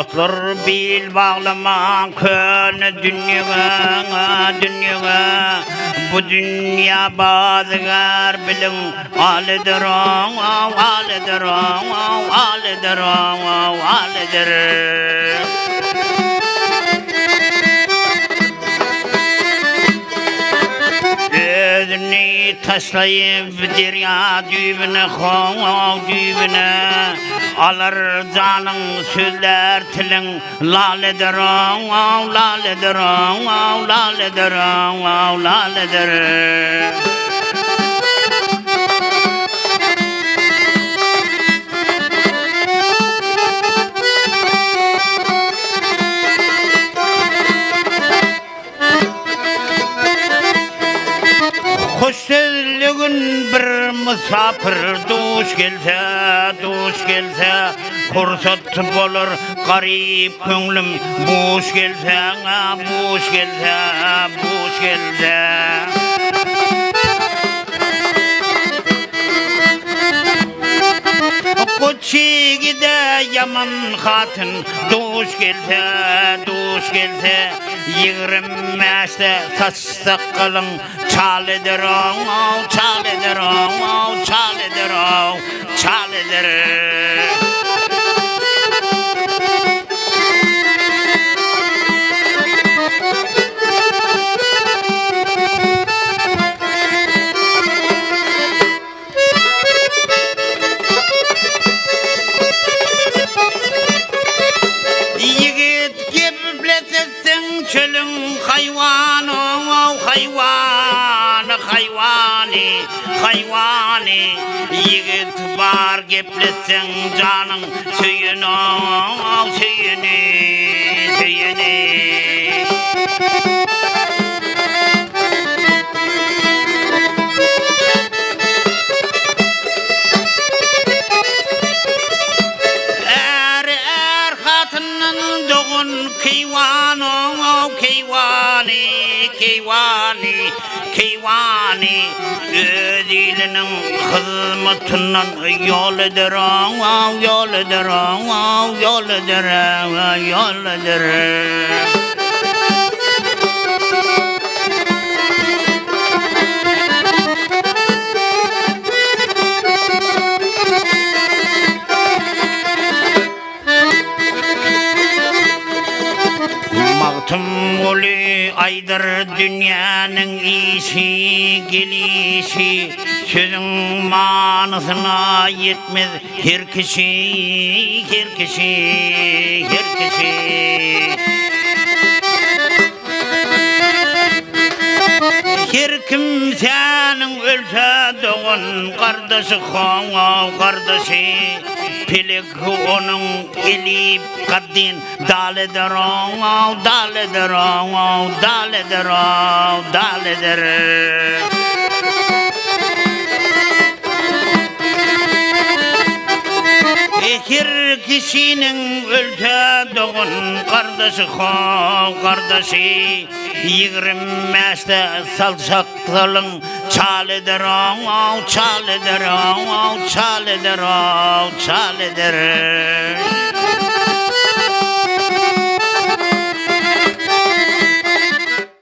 Dostlar bil bağlama könü dünyaya bu dünya bazıgar bilin alidir Özünü taşlayıp derya düğüne alır canın sözler tilin laledir Hoş sözlüğün bir misafir duş gelse Kursat bolur garip könglim boş gelse Koçi gide yaman hatın duş gelse Yigirmeste saç sakalın çalıdır Çölün hayvani Yigit var geplesin canın söyünü Er hatının doğun Keyvani Özilinin hizmetinden yoludur Mağtım oli aydır dünyanın iyisi gelişi Sözün manasına yetmez her kişi Her kimsenin ölse doğun kardeşi Pelek onun elip kaddin daledir Her kişinin ölse doğun kardeşi Yigirmeste salçaktalın çalıdır